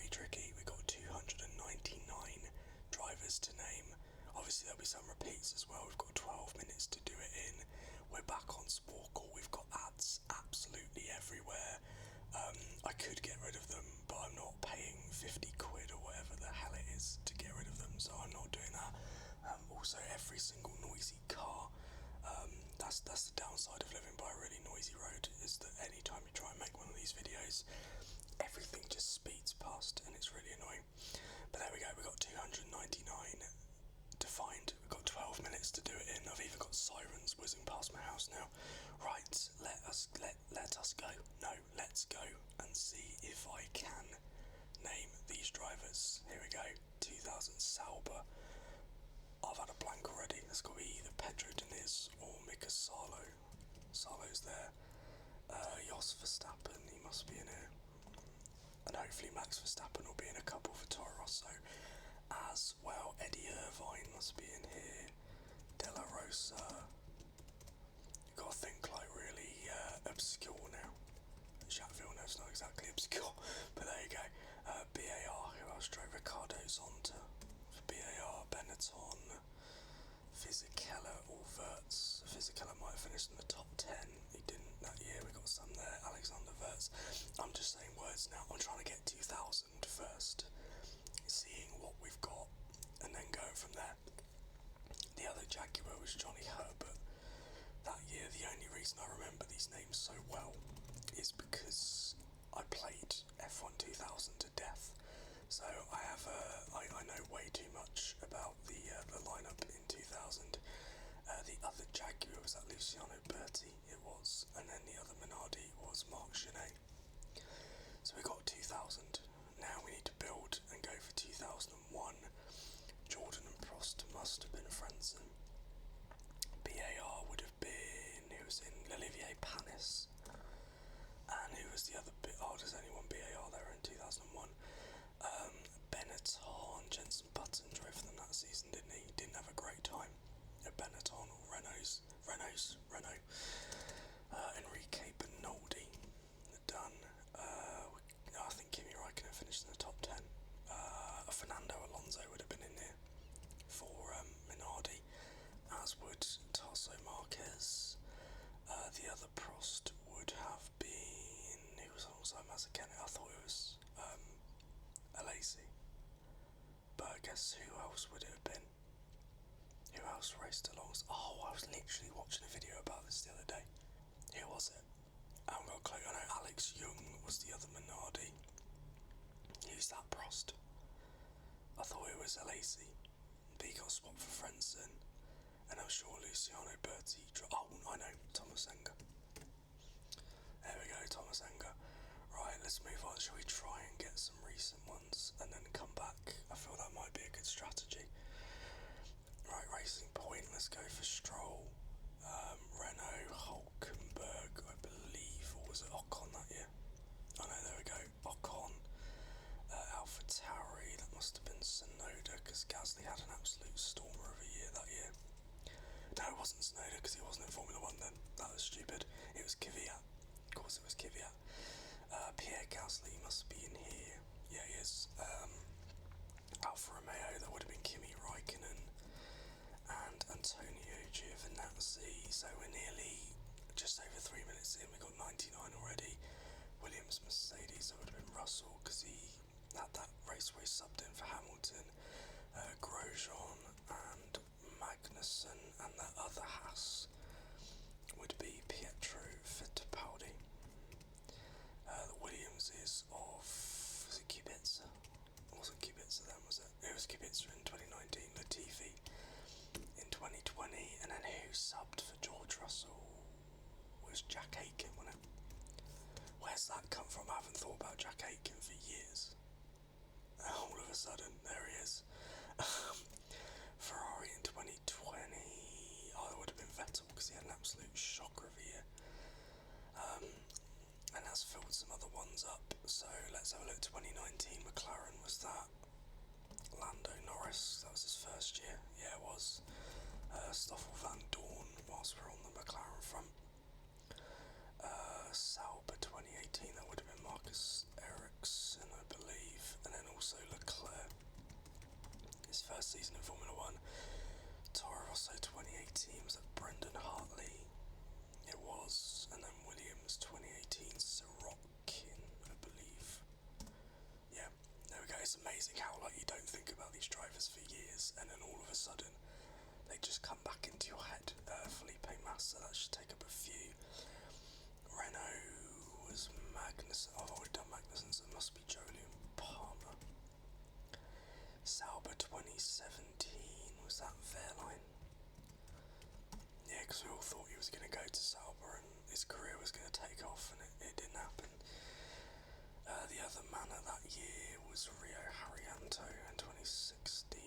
really tricky. We've got 299 drivers to name. Obviously there'll be some repeats as well. We've got 12 minutes to do it in. We're back on Sporkle. We've got ads absolutely everywhere. I could get rid of them, but I'm not paying 50 quid or whatever the hell it is to get rid of them, so I'm not doing that. Also, every single noisy car, that's the downside of living by a really noisy road, is that any time you try and make one of these videos, everything just speeds past and it's really annoying. But there we go, we've got 299 to find. We've got 12 minutes to do it in. I've even got sirens whizzing past my house now. Right, let us go. No, let's go and see if I can name these drivers. Here we go. 2000 Sauber. I've had a blank already. It's got to be either Pedro Diniz or Mika Salo. Salo's there. Jos Verstappen, he must be in here. And hopefully Max Verstappen will be in a couple for Toro Rosso as well. Eddie Irvine must be in here. De La Rosa. You've got to think like really obscure now. Jacques Villeneuve's not exactly obscure, but there you go. BAR, who else drove? Ricardo Zonta for BAR. Benetton. Fisichella or Wirtz. Fisichella might have finished in the top 10. He didn't that year. We got some there. Alexander Wirtz. I'm just saying words now. I'm trying to get 2000 first. Seeing what we've got and then going from there. The other Jaguar was Johnny Herbert. That year, the only reason I remember these names so well is because I played F1 2000 to death. So I know way too much about the lineup in 2000. The other Jaguar was that Luciano Berti, it was, and then the other Minardi was Marc Genet. So we got 2000. Now we need to build and go for 2001. Jordan and Prost must have been Frentzen. BAR would have been, who was in L'Olivier Panis. And who was the other bit? Oh, there's only one BAR there in 2001. Benetton, Jenson Button drove for them that season, didn't he? Didn't have a great time at Benetton or Renault. Enrique Benoldi, done. I think Kimi Raikkonen finished in the top 10. Fernando Alonso would have been in there for Minardi, as would Tasso Marquez. The other Prost would have been, who was alongside Mazepin? I thought it was Alesi. But I guess who else would it have been? Who else raced along? Oh, I was literally watching a video about this the other day. Who was it? I haven't got a clue. I know Alex Young was the other Minardi. Who's that Prost? I thought it was Alesi. But he got swapped for Frentzen. And I'm sure Luciano Berti. Oh, I know, Thomas Enger. There we go, Thomas Enger. Right, let's move on. Shall we try and get some recent ones and then come back? I feel that might be a good strategy. Right, Racing Point. Let's go for Stroll. Renault, Hulkenberg, I believe, or was it Ocon that year? Oh no, there we go. Ocon. AlphaTauri. That must have been Tsunoda because Gasly had an absolute stormer of a year that year. No, it wasn't Tsunoda because he wasn't in Formula 1 then. That was stupid. It was Kvyat. Of course it was Kvyat. Pierre Gasly must be in here. Yeah, he is. Alfa Romeo, that would have been Kimi Raikkonen and Antonio Giovinazzi. So we're nearly just over 3 minutes in. We got 99 already. Williams Mercedes, that would have been Russell because he had that race where he subbed in for Hamilton. Grosjean and Magnussen, and that other Haas would be Pietro Fittipaldi. The Williams is of, was it Kubica? It wasn't Kubica then, was it? It was Kubica in 2019, Latifi in 2020, and then who subbed for George Russell was Jack Aitken, wasn't it? Where's that come from? I haven't thought about Jack Aitken for years. All of a sudden, there he is. Ferrari in 2020. Oh, it would have been Vettel because he had an absolute shocker of a year. And that's filled some other ones up. So let's have a look. 2019 McLaren was that. Lando Norris, that was his first year. Yeah, it was. Stoffel Van Dorn, whilst we're on the McLaren front. Sauber 2018, that would have been Marcus Ericsson, I believe. And then his first season in Formula One. Toro Rosso 2018 was at Brendan Hartley. It was. And then Williams 2018, Sorokin, I believe. Yeah, there we go. It's amazing how like you don't think about these drivers for years, and then all of a sudden they just come back into your head. Felipe Massa, that should take up a few. Renault was Magnussen. I've already done Magnussen, so it must be Jolyon Palmer. Sauber 2017, was that Wehrlein? Yeah, because we all thought he was going to go to Sauber and his career was going to take off, and it didn't happen. The other man of that year was Rio Haryanto in 2016.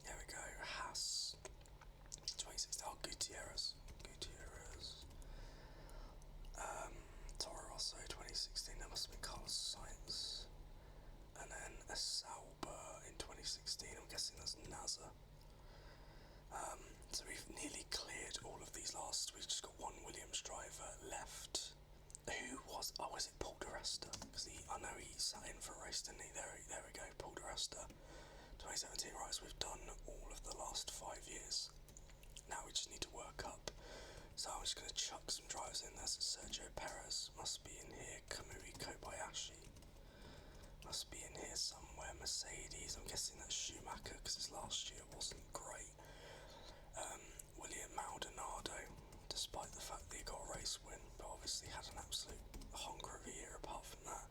There we go, Haas 2016. Oh, Gutierrez. Toro Rosso 2016, that must have been Carlos Sainz. And then a Sauber in 2016, I'm guessing that's NASA. So we've nearly cleared all of these last. We've just got one Williams driver left. Who was? Oh, was it Paul di Resta? Because I know he sat in for a race, didn't he? There we go, Paul di Resta. 2017, right, so we've done all of the last 5 years. Now we just need to work up. So I'm just going to chuck some drivers in there. So Sergio Perez must be in here. Kamui Kobayashi must be in here somewhere. Mercedes, I'm guessing that's Schumacher because his last year wasn't great. William Maldonado, despite the fact that he got a race win, but obviously had an absolute honker of a year apart from that.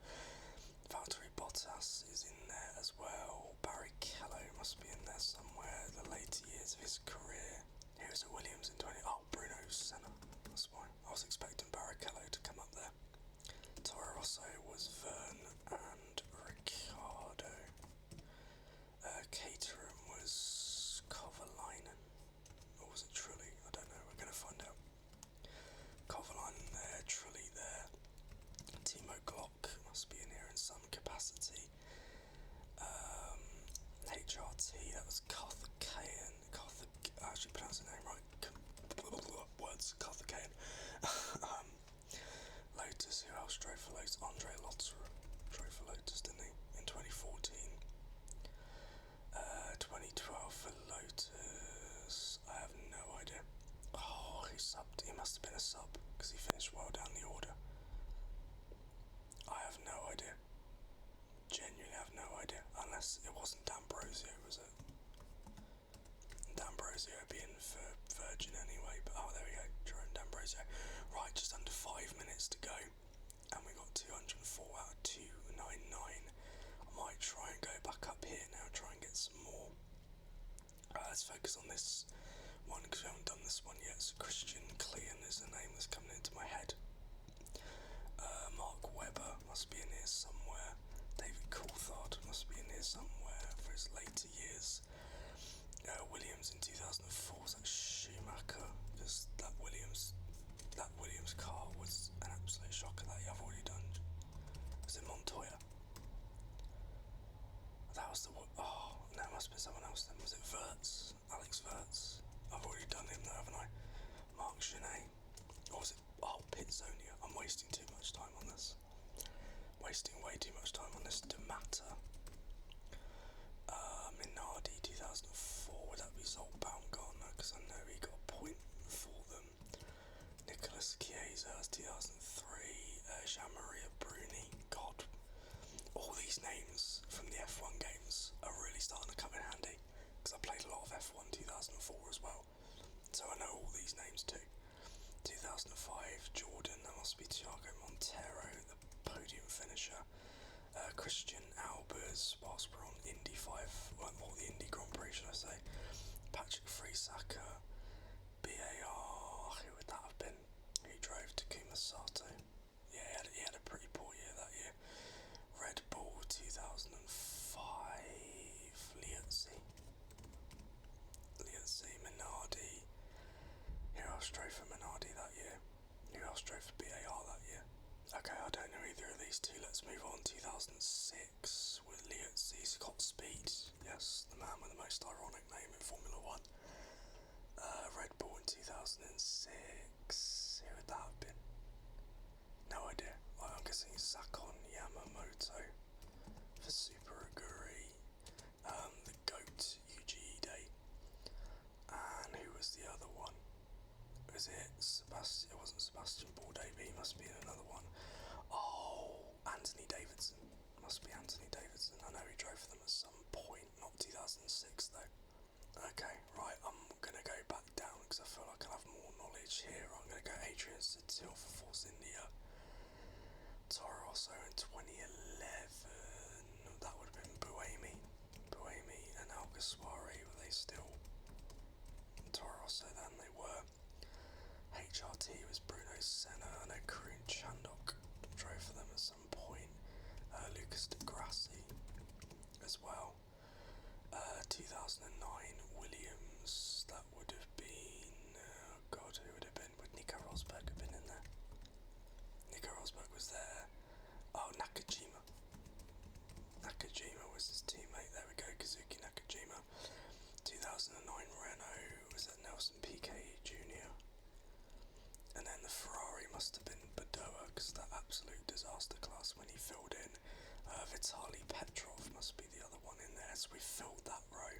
Valtteri Bottas is in there as well. Barrichello must be in there somewhere. The later years of his career. He was at Williams in 20... Oh, Bruno Senna. That's why. I was expecting Barrichello to come up there. Toro Rosso was Verne and Ricciardo. Caterham was Kovalainen. Or was it Trulli? I don't know. We're going to find out. Kovalainen there. Trulli there. Timo Glock must be in here in some capacity. HRT, that was Carthagena. I actually pronounced the name right. Words, Carthagena. Lotus, who else drove for Lotus? Andre Lotterer drove for Lotus, didn't he? In 2014. 2012 for Lotus. I have no idea. Oh, he subbed. He must have been a sub because he finished well down the order. I have no idea. Genuinely have no idea. Unless it wasn't D'Ambrosio, was it? D'Ambrosio being for Virgin anyway, but oh, there we go, Jerome D'Ambrosio. Right, just under 5 minutes to go, and we got 204 out of 299. I might try and go back up here now, try and get some more. Let's focus on this one, because we haven't done this one yet. So Christian Klein is the name that's coming into my head. Mark Webber must be in here somewhere. David Coulthard must be in here somewhere for his later years. Williams in 2004, was that Schumacher? Because that Williams car was an absolute shocker that I've already done. Was it Montoya? That was the... Oh, no, it must have been someone else then. Was it Wirtz? Alex Wirtz? I've already done him though, haven't I? Mark Genet. Or was it... Oh, Pitzonia. I'm wasting too much time on this. Wasting way too much time on this. D'Amata. Minardi 2004. Would that be Zolt Baumgartner? Because I know he got a point for them. Nicholas Chiesa 2003. Jean-Maria Bruni. God. All these names from the F1 games are really starting to come in handy. Because I played a lot of F1 2004 as well. So I know all these names too. 2005 Jordan. That must be Thiago Montero, the podium finisher. Christian Albers, whilst we're on Indy 5, or the Indy Grand Prix, should I say. Patrick Friesacker, BAR, who would that have been? He drove Takuma Sato. Yeah, he had a pretty poor year that year. Red Bull 2005, Liazzi, Minardi. Who else drove for Minardi that year? Who else drove for BAR that year? Okay, I don't know either of these two. Let's move on. 2006 with Liazzi, Scott Speed. Yes, the man with the most ironic name in Formula 1. Red Bull in 2006. Who would that have been? No idea. I'm guessing Sakon Yamamoto for Super Aguri. The GOAT must be in another one. Oh, Anthony Davidson. Must be Anthony Davidson. I know he drove for them at some point, not 2006 though. Okay, right, I'm going to go back down because I feel like I have more knowledge here. I'm going to go Adrian Sutil for Force India. Toro Rosso in 2011. That would have been Buemi and Alguersuari. Were they still Toro Rosso then? They were. HRT was Bruno Senna. I know Karun Chandok drove for them at some point. Lucas de Grassi as well. 2009 Williams. That would have been. God, who would have been? Would Nico Rosberg have been in there? Nico Rosberg was there. Oh, Nakajima. Nakajima was his teammate. There we go, Kazuki Nakajima. 2009 Renault. Was that Nelson Piquet Jr.? And then the Ferrari must have been Badoa, because that absolute disaster class when he filled in. Vitaly Petrov must be the other one in there. So we filled that row.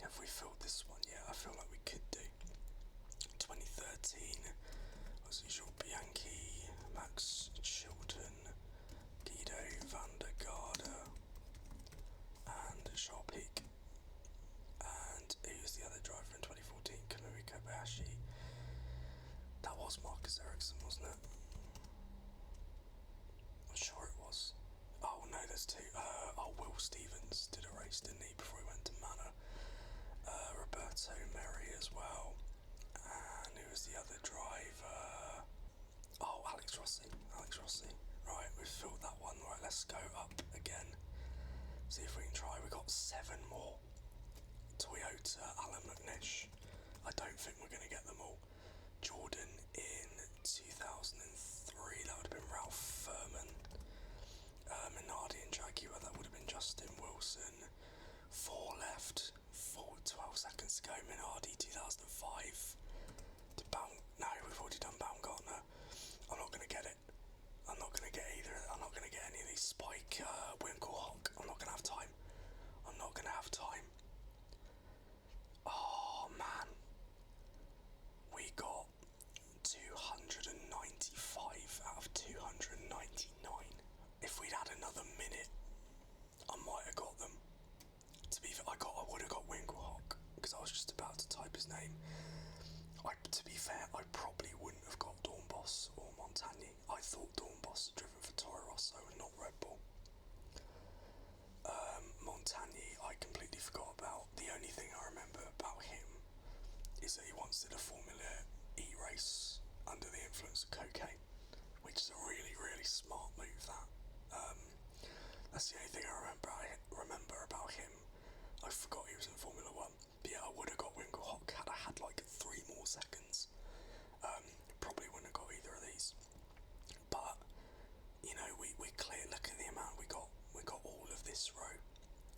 Have we filled this one yet? I feel like we could do. 2013 was Jules Bianchi, Max Chilton, Guido van der Garde, and Charles Pic. And who was the other driver in 2014? Kamui Kobayashi. That was Marcus Ericsson, wasn't it? I'm sure it was. Oh no, there's two. Will Stevens did a race, didn't he, before he went to Manor. Roberto Merri as well. And who was the other driver? Oh, Alex Rossi. Right, we've filled that one. Right, let's go up again. See if we can try. We've got 7 more. Toyota, Alan McNish. I don't think we're going to get them all. Jordan in 2003, that would have been Ralph Furman. Minardi and Jaguar, that would have been Justin Wilson. 4 left, 12 seconds to go. Minardi 2005. No, we've already done Baumgartner. I'm not going to get it. I'm not going to get either. I'm not going to get any of these. Spike, Winkelhock. I'm not going to have time. Oh man. We got 295 out of 299. If we'd had another minute, I might have got them. To be fair, I would have got Winkelhock because I was just about to type his name. To be fair, I probably wouldn't have got Dornbos or Montagny. I thought Dornbos had driven for Toro Rosso and not Red Bull. Montagny, I completely forgot about. The only thing I remember about him is that he once did a Formula E race under the influence of cocaine, which is a really, really smart move, that. That's the only thing I remember about him. I forgot he was in Formula 1. But yeah, I would have got Winkelhock had I had like 3 more seconds. Probably wouldn't have got either of these. But, you know, we clear. Look at the amount we got. We got all of this row.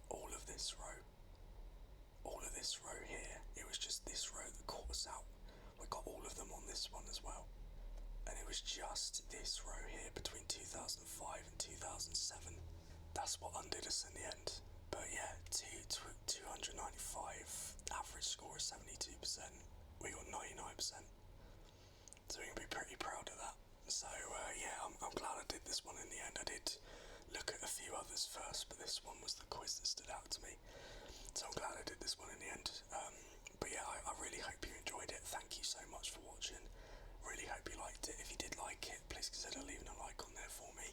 All of this row here. It was just this row that caught us out. We got all of them on this one as well. And it was just this row here between 2005 and 2007. That's what undid us in the end. But yeah, 295, average score is 72%. We got 99%. So we can be pretty proud of that. So yeah, I'm glad I did this one in the end. I did look at a few others first, but this one was the quiz that stood out to me. So I'm glad I did this one in the end. But yeah, I really hope you enjoyed it. Thank you so much for watching. Really hope you liked it. If you did like it, please consider leaving a like on there for me.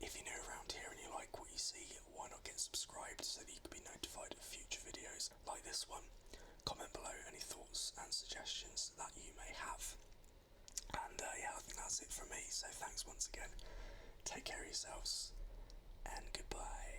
If you're new around here and you like what you see, why not get subscribed so that you can be notified of future videos like this one. Comment below any thoughts and suggestions that you may have. And yeah, I think that's it from me. So thanks once again. Take care of yourselves and goodbye.